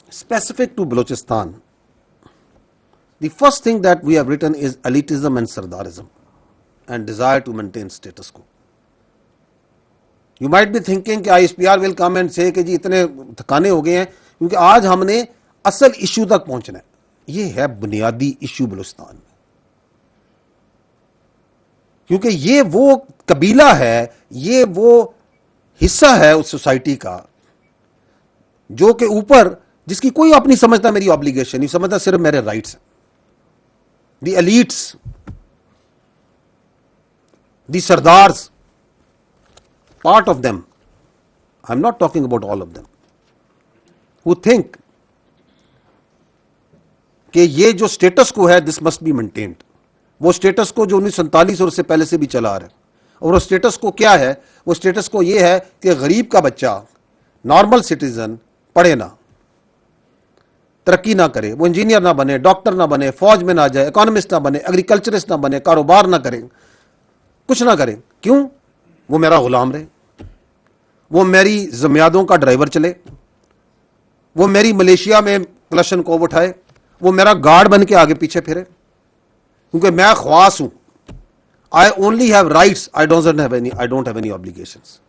specific to Balochistan, the first thing that we have written is elitism and sardarism and desire to maintain status quo. You might be thinking کہ ISPR will come and say کہ جی اتنے تھکانے ہو گئے ہیں کیونکہ آج ہم نے اصل ایشو تک پہنچنا ہے. یہ ہے بنیادی ایشو بلوچستان میں، کیونکہ یہ وہ قبیلہ ہے، یہ وہ حصہ ہے اس سوسائٹی کا جو کہ اوپر جس کی کوئی آپ نہیں سمجھتا میری آبلیگیشن، نہیں سمجھتا صرف میرے رائٹس ہیں. The elites, the sardars, part of them, I'm not talking about all of them, who think کہ یہ جو سٹیٹس کو ہے this must be maintained. وہ سٹیٹس کو جو 1947 اور اس سے پہلے سے بھی چلا آ رہا ہے، اور وہ سٹیٹس کو کیا ہے؟ وہ سٹیٹس کو یہ ہے کہ غریب کا بچہ نارمل سٹیزن پڑھے نہ، ترقی نہ کرے، وہ انجینئر نہ بنے، ڈاکٹر نہ بنے، فوج میں نہ جائے، اکانومسٹ نہ بنے، ایگریکلچرسٹ نہ بنے، کاروبار نہ کرے، کچھ نہ کرے. کیوں؟ وہ میرا غلام رہے، وہ میری زمیادوں کا ڈرائیور چلے، وہ میری ملیشیا میں کلشن کو اٹھائے، وہ میرا گارڈ بن کے آگے پیچھے پھرے، کیونکہ میں خواص ہوں. I only have rights, I don't have any obligations.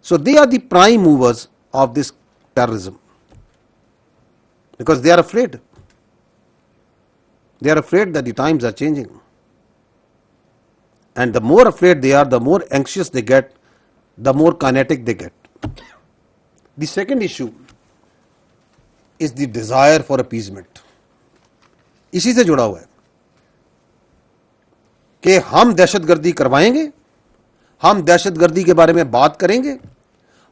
So they are the prime movers of this terrorism, because they are afraid. They are afraid that the times are changing. And the more afraid they are, the more anxious they get, the more kinetic they get. The second issue is the desire for appeasement. اسی سے جڑا ہوا ہے کہ ہم دہشت گردی کروائیں گے، ہم دہشت گردی کے بارے میں بات کریں گے،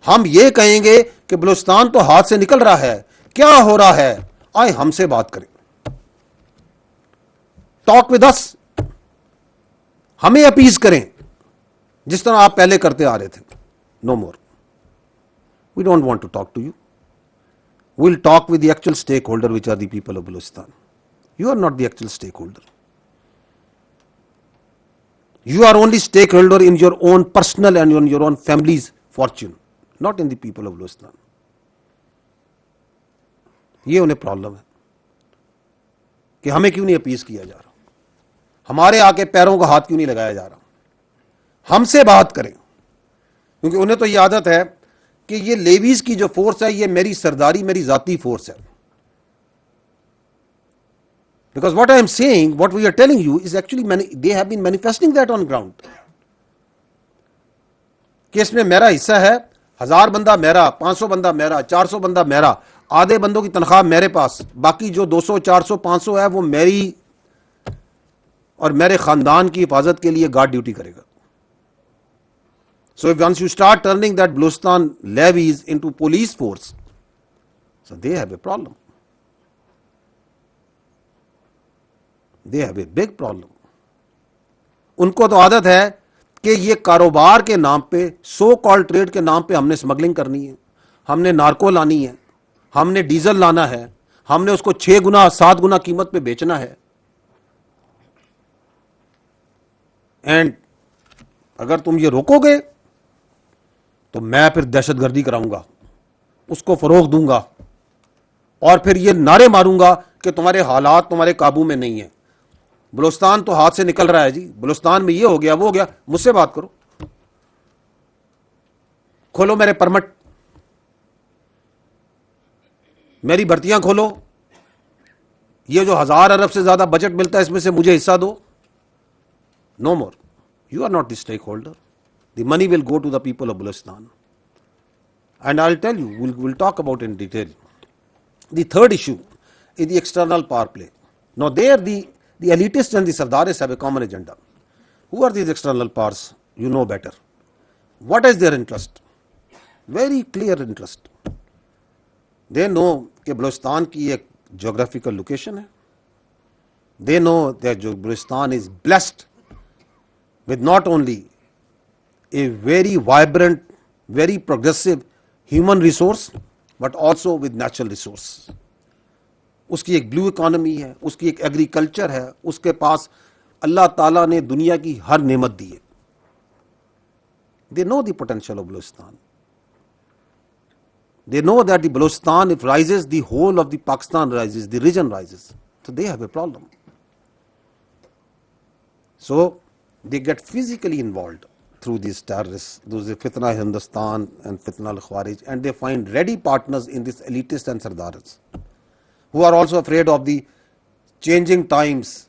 ہم یہ کہیں گے کہ بلوچستان تو ہاتھ سے نکل رہا ہے، کیا ہو رہا ہے، آئے ہم سے بات کریں، ٹاک ود اس، ہمیں اپیز کریں جس طرح آپ پہلے کرتے آ رہے تھے. No more, we don't want to talk to you. Well talk with the actual stakeholder which are the people of Balochistan. You are not the actual stakeholder. You are only stakeholder in your own personal and in your own family's fortune, not in the people of Balochistan. یہ انہیں problem ہے کہ ہمیں کیوں نہیں appease کیا جا رہا، ہمارے آ کے پیروں کا ہاتھ کیوں نہیں لگایا جا رہا، ہم سے بات کریں. کیونکہ انہیں تو یہ عادت ہے کہ یہ لیویز کی جو فورس ہے یہ میری سرداری، میری ذاتی فورس ہے. Because what I am saying, what we are telling you is actually they have been manifesting that on ground. کہ اس میں میرا حصہ ہے، 1000 بندہ میرا، 500 بندہ میرا، 400 بندہ میرا، آدھے بندوں کی تنخواہ میرے پاس، باقی جو 200 400 500 ہے وہ میری اور میرے خاندان کی حفاظت کے لیے گارڈ ڈیوٹی کرے گا. So if once you start turning that Balochistan levies into police force, so they have a problem. They have a big problem. ان کو تو عادت ہے کہ یہ کاروبار کے نام پہ، سو کال ٹریڈ کے نام پہ ہم نے اسمگلنگ کرنی ہے، ہم نے نارکو لانی ہے، ہم نے ڈیزل لانا ہے، ہم نے اس کو 6 گنا 7 گنا قیمت پہ بیچنا ہے. اینڈ اگر تم یہ روکو گے تو میں پھر دہشت گردی کراؤں گا، اس کو فروغ دوں گا، اور پھر یہ نعرے ماروں گا کہ تمہارے حالات تمہارے قابو میں نہیں ہیں، بلوچستان تو ہاتھ سے نکل رہا ہے جی، بلوچستان میں یہ ہو گیا وہ ہو گیا، مجھ سے بات کرو، کھولو میرے پرمٹ، میری بھرتیاں کھولو، یہ جو 1000 ارب سے زیادہ بجٹ ملتا ہے اس میں سے مجھے حصہ دو. No more, you are not the stakeholder. The money will go to the people of Balochistan. And I will tell you, we'll talk about in detail. The third issue is the external power play. Now there the elitists and the Sardaris have a common agenda. Who are these external powers? You know better. What is their interest? Very clear interest. They know کہ بلوچستان کی ایک geographical location ہے. They know that Balochistan is blessed with not only a very vibrant, very progressive human resource, but also with natural resource. اس کی ایک بلو economy ہے، اس کی ایک agriculture ہے، اس کے پاس اللہ تعالیٰ نے دنیا کی ہر نعمت دی ہے. They know the potential of Balochistan. They know that the Balochistan, if rises, the whole of the Pakistan rises, the region rises. So they have a problem. So they get physically involved through these terrorists, those Fitna Hindustan and Fitna al-Khawarij, and they find ready partners in this elitist and Sardars, who are also afraid of the changing times.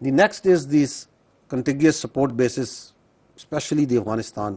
The next is these contiguous support bases, especially the Afghanistan.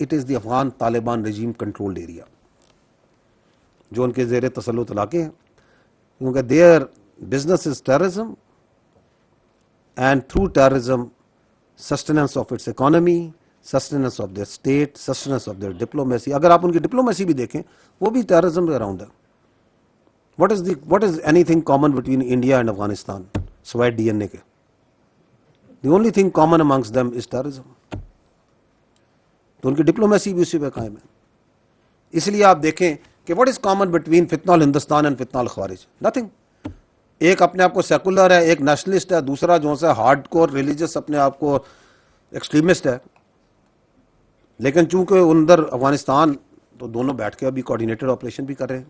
it is the Afghan Taliban regime controlled area جو ان کے زیر تسلط علاقے ہیں, کیونکہ their business is terrorism, and through terrorism sustenance of its economy, sustenance of their state, sustenance of their diplomacy. اگر آپ ان کی ڈپلومیسی بھی دیکھیں وہ بھی terrorism کے اراؤنڈ ہے. What is anything common between India and Afghanistan سوائے ڈی این اے کے؟ The only thing common amongst them is terrorism. تو ان کی ڈپلومیسی بھی اسی پہ قائم ہے. اس لیے آپ دیکھیں کہ what is common between فتنہ الہندوستان and فتنہ الخوارج؟ Nothing. ایک اپنے آپ کو سیکولر ہے, ایک نیشنلسٹ ہے, دوسرا جو ہے ہارڈ کور ریلیجس اپنے آپ کو ایکسٹریمسٹ ہے. لیکن چونکہ اندر افغانستان تو دونوں بیٹھ کے ابھی کوآرڈینیٹڈ آپریشن بھی کر رہے ہیں.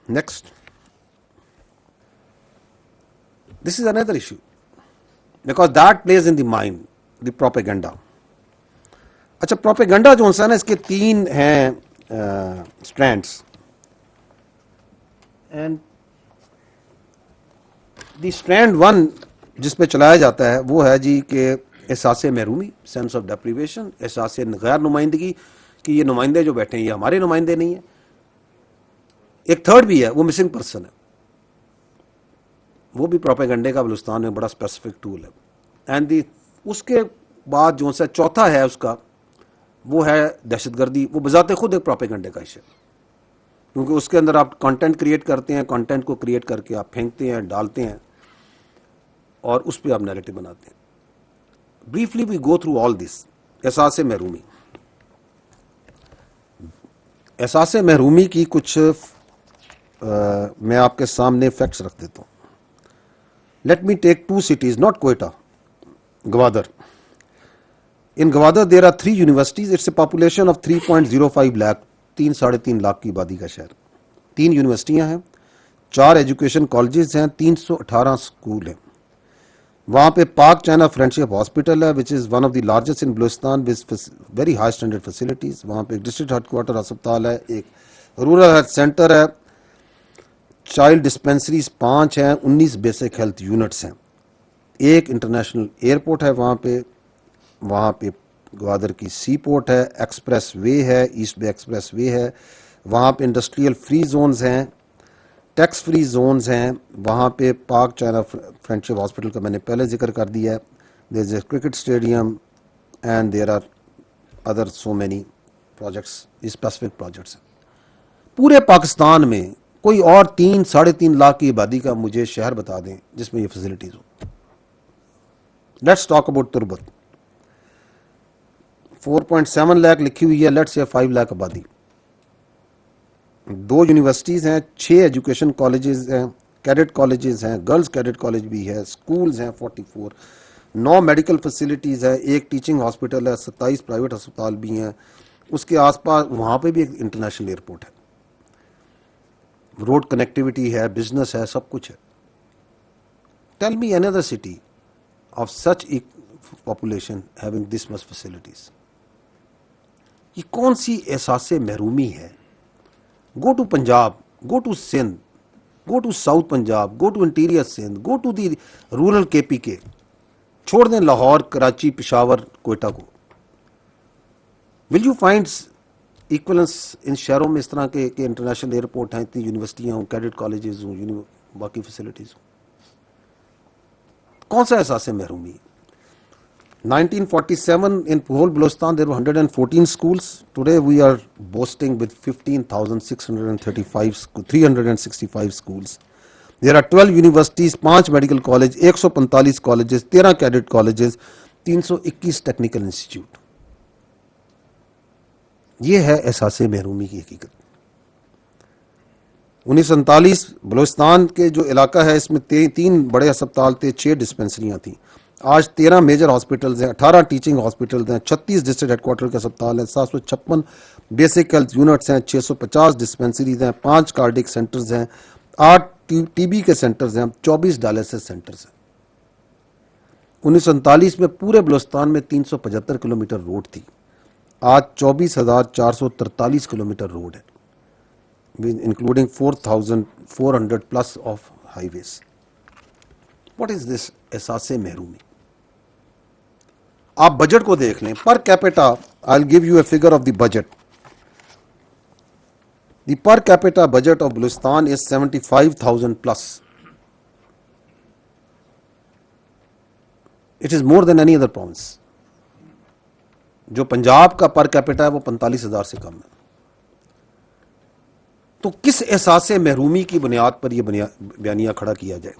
Next, this is another issue because that plays in the mind, the propaganda. اچھا, پروپیگنڈا جو ہے نا, اس کے تین ہیں اسٹرینڈس. اینڈ دی اسٹرینڈ ون جس پہ چلایا جاتا ہے وہ ہے جی کہ احساس محرومی, سینس آف ڈیپریویشن, احساس غیر نمائندگی کہ یہ نمائندے جو بیٹھے ہیں یہ ہمارے نمائندے نہیں ہیں. ایک تھرڈ بھی ہے, وہ مسنگ پرسن ہے, وہ بھی پروپیگنڈے کا بلوچستان میں بڑا اسپیسیفک ٹول ہے. اینڈ اس کے بعد جو ہے چوتھا ہے اس کا, وہ ہے دہشت گردی. وہ بذات خود ایک پروپیگنڈے کا ایشو ہے, کیونکہ اس کے اندر آپ کنٹینٹ کریٹ کرتے ہیں, کنٹینٹ کو کریٹ کر کے آپ پھینکتے ہیں, ڈالتے ہیں, اور اس پہ آپ نیریٹو بناتے ہیں. Briefly we go through all this. احساس محرومی, احساس محرومی کی کچھ میں آپ کے سامنے فیکٹس رکھ دیتا ہوں. Let me take 2 cities, not Quetta, Gwadar. In Gwadar there are 3 universities. It's a population of 3.05 lakh, 3.5 lakh کی آبادی کا شہر. 3 یونیورسٹیاں ہیں, 4 ایجوکیشن کالجز ہیں, 318 اسکول ہیں. وہاں پہ پاک چائنا فرینڈشپ ہاسپٹل ہے which is one of the largest in Balochistan with very high standard facilities. وہاں پہ ایک ڈسٹرکٹ ہیڈ کوارٹر ہسپتال ہے, ایک رورل ہیلتھ سینٹر ہے, چائلڈ ڈسپینسریز 5 ہیں, 19 بیسک ہیلتھ یونٹس ہیں, ایک انٹرنیشنل ایئرپورٹ ہے وہاں پہ گوادر کی سی پورٹ ہے, ایکسپریس وے ہے, ایسٹ بے ایکسپریس وے ہے, وہاں پہ انڈسٹریل فری زونز ہیں, ٹیکس فری زونز ہیں, وہاں پہ پاک چائنا فرینڈشپ ہاسپٹل کا میں نے پہلے ذکر کر دیا ہے. There is a cricket stadium and there are other so many projects, specific projects ہیں. پورے پاکستان میں کوئی اور 3-3.5 لاکھ کی آبادی کا مجھے شہر بتا دیں جس میں یہ facilities who. Let's talk about تربت. 4.7 لاکھ لکھی ہوئی ہے, لیٹس سے 5 لاکھ آبادی. 2 یونیورسٹیز ہیں, 6 ایجوکیشن کالجز ہیں, کیڈٹ کالجز ہیں, گرلز کیڈٹ کالج بھی ہے, سکولز ہیں 44, 9 میڈیکل فیسلٹیز ہے, ایک ٹیچنگ ہاسپٹل ہے, 27 پرائیویٹ ہسپتال بھی ہیں. اس کے آس پاس وہاں پہ بھی ایک انٹرنیشنل ایئرپورٹ ہے, روڈ کنیکٹیوٹی ہے, بزنس ہے, سب کچھ ہے. Tell me another city of such population having this much facilities. یہ کون سی احساس محرومی ہے؟ Go to Punjab, go to Sindh, go to south Punjab, go to interior Sindh, go to the rural K P کے, چھوڑ دیں لاہور, کراچی, پشاور, کوئٹہ کو. ول یو فائنڈ ایکولنس ان شہروں میں اس طرح کے کہ انٹرنیشنل ایئرپورٹ ہیں, اتنی یونیورسٹیاں ہوں, کیڈٹ کالجز ہوں, باقی فیسلٹیز ہوں؟ کون سا احساس محرومی ہے؟ 1947 in whole Balochistan there were 114 schools. Today we are boasting with 365 schools. There are 12 universities, 5 medical colleges, 145 colleges, 13 cadet colleges, 321 technical institute. یہ ہے احساس محرومی کی حقیقت. 1939 بلوچستان کے جو علاقہ ہے اس میں 3 بڑے ہسپتال تھے, 6 ڈسپینسریاں تھیں. آج 13 میجر ہاسپٹلز ہیں, 18 ٹیچنگ ہاسپٹلز ہیں, 36 ڈسٹرکٹ ہیڈ کوارٹر کے ہسپتال ہیں, 756 بیسک ہیلتھ یونٹس ہیں, 650 ڈسپینسریز ہیں, 5 کارڈک سینٹرز ہیں, 8 ٹی بی کے سینٹرز ہیں, 24 ڈائلسس سینٹرز ہیں. 1939 میں پورے بلوچستان میں 375 کلومیٹر روڈ تھی. آج 24,443 کلومیٹر روڈ ہے, including 4,400 plus of highways. What is this احساس محرومی؟ آپ بجٹ کو دیکھ لیں. Per capita, I'll give you a figure of the budget. The per capita budget of Balochistan is 75,000 plus. It is more than any other province. جو پنجاب کا per capita ہے وہ 45,000 سے کم ہے. تو کس احساس محرومی کی بنیاد پر یہ بیانیہ کھڑا کیا جائے؟